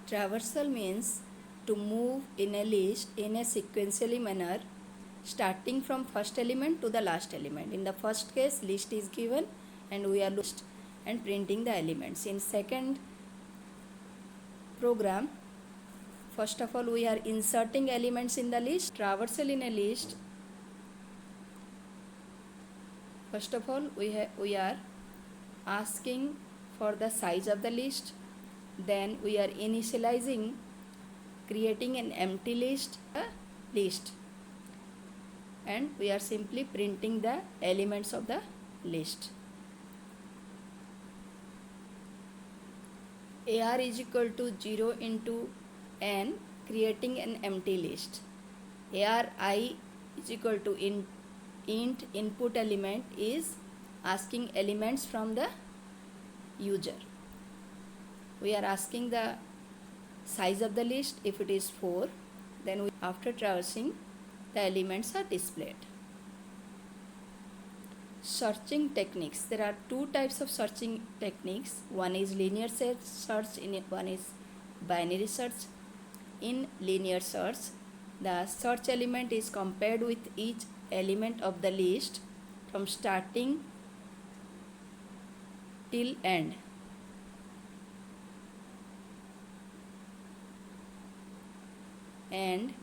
Traversal means to move in a list in a sequentially manner starting from first element to the last element. In the first case, list is given and we are list and printing the elements. In second program, first of all we are inserting elements in the list. Traversal in a list, first of all we are asking for the size of the list, then we are initializing, creating an empty list, and we are simply printing the elements of the list. AR is equal to 0 into n, creating an empty list. ARI is equal to int input element is asking elements from the user. We are asking the size of the list. If it is 4, then after traversing the elements are displayed. Searching techniques. There are two types of searching techniques. One is linear search, one is binary search. In linear search, the search element is compared with each element of the list from starting till end. And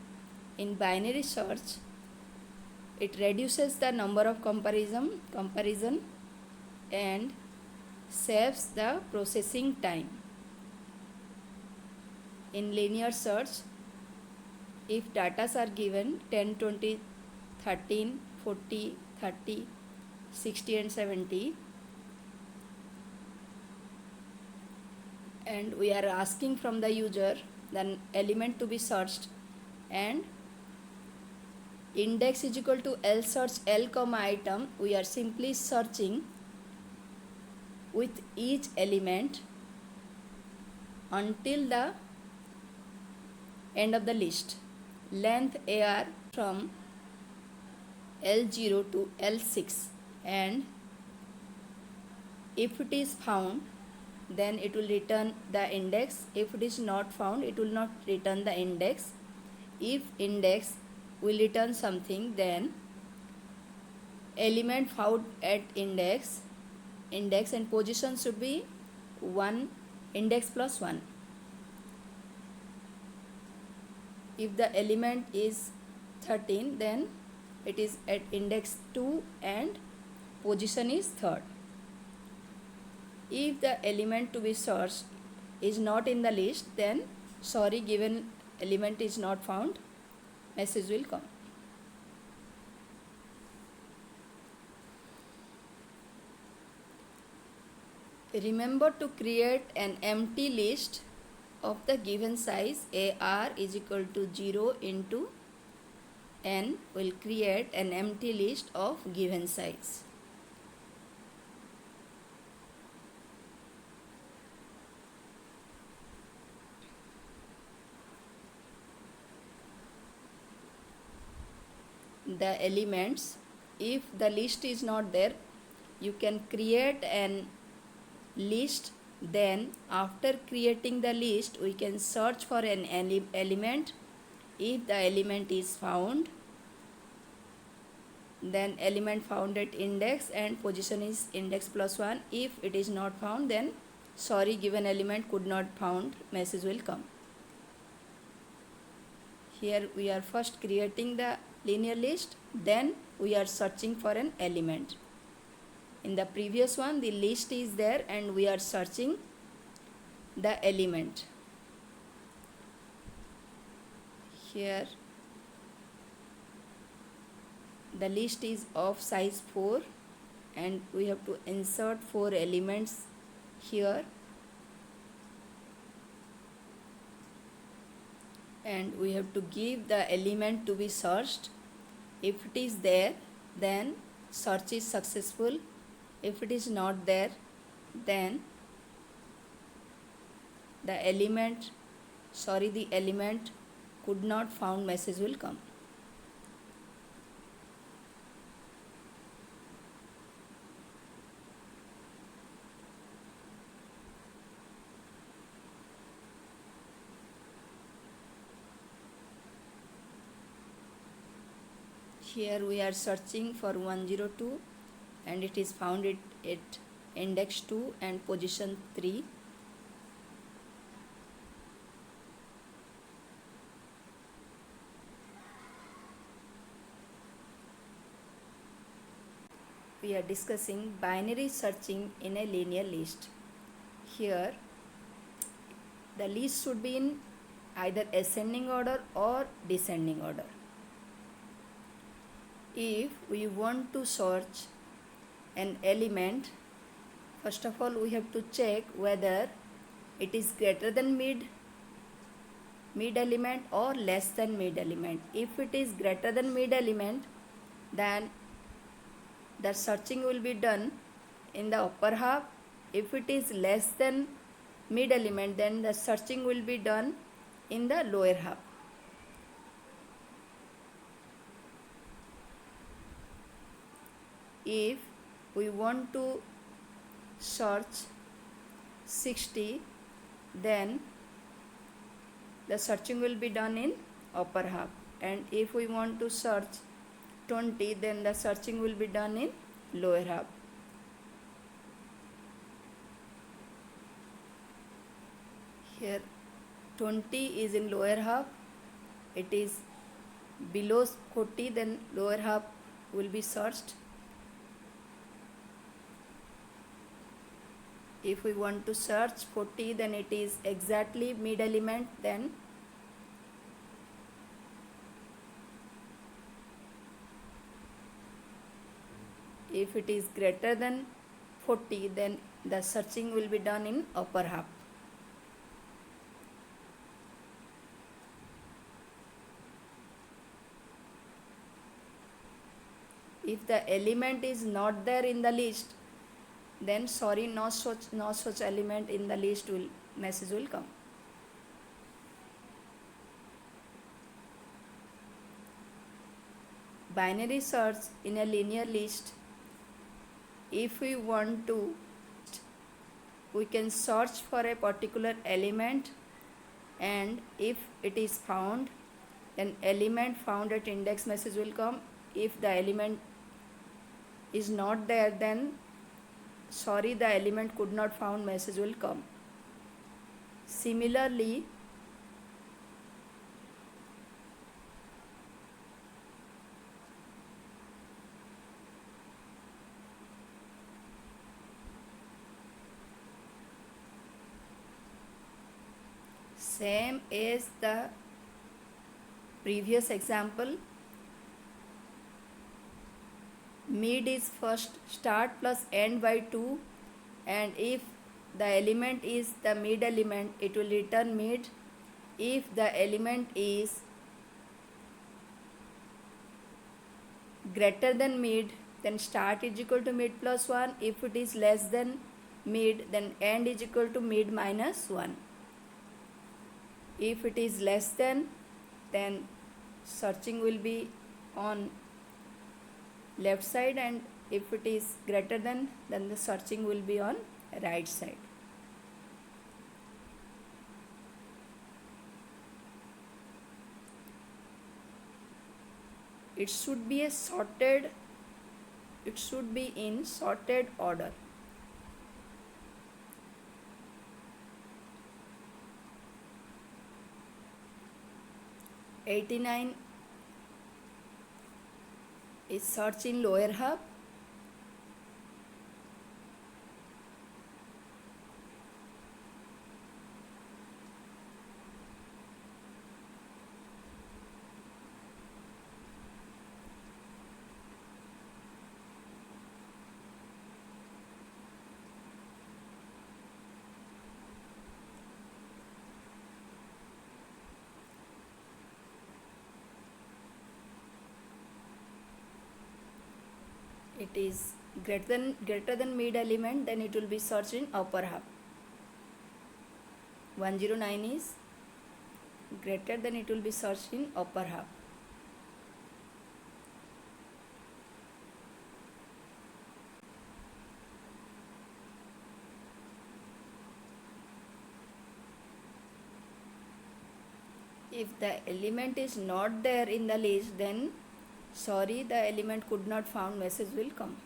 in binary search, it reduces the number of comparison and saves the processing time. In linear search, if data are given 10, 20, 13, 40, 30, 60 and 70, and we are asking from the user the element to be searched, and index is equal to L search L comma item, we are simply searching with each element until the end of the list. Length AR from L0 to L6, and if it is found, then it will return the index. If it is not found, it will not return the index. If index will return something, then element found at index and position should be 1, index plus 1. If the element is 13, then it is at index 2 and position is 3rd. If the element to be searched is not in the list, then sorry, given element is not found, message will come. Remember to create an empty list of the given size. AR is equal to 0 into n will create an empty list of given size. The elements, if the list is not there, you can create an list, then after creating the list we can search for an element. If the element is found, then element found at index and position is index plus 1. If it is not found, then sorry, given element could not found, message will come. Here we are first creating the linear list, then we are searching for an element. In the previous one, the list is there and we are searching the element. Here the list is of size 4 and we have to insert 4 elements here, and we have to give the element to be searched. If it is there, then search is successful. If it is not there, then the element could not found, message will come. Here we are searching for 102 and it is found at index 2 and position 3. We are discussing binary searching in a linear list. Here the list should be in either ascending order or descending order. If we want to search an element, first of all we have to check whether it is greater than mid element or less than mid element. If it is greater than mid element, then the searching will be done in the upper half. If it is less than mid element, then the searching will be done in the lower half. If we want to search 60, then the searching will be done in upper half, and if we want to search 20, then the searching will be done in lower half. Here 20 is in lower half, it is below 40, then lower half will be searched. If we want to search 40, then it is exactly mid element, then if it is greater than 40, then the searching will be done in upper half. If the element is not there in the list, then sorry, no such element in the list message will come. Binary search in a linear list, if we want to, we can search for a particular element, and if it is found, then element found at index message will come. If the element is not there, then sorry, the element could not found message will come. Similarly, same as the previous example, mid is first start plus end by 2, and if the element is the mid element, it will return mid. If the element is greater than mid, then start is equal to mid plus 1. If it is less than mid, then end is equal to mid minus 1. If it is less than, then searching will be on left side, and if it is greater than, then the searching will be on right side. It should be in sorted order. '89 is search in lower half. It is greater than mid element, then it will be searched in upper half. 109 is greater than, it will be searched in upper half. If the element is not there in the list, then sorry, the element could not found message will come.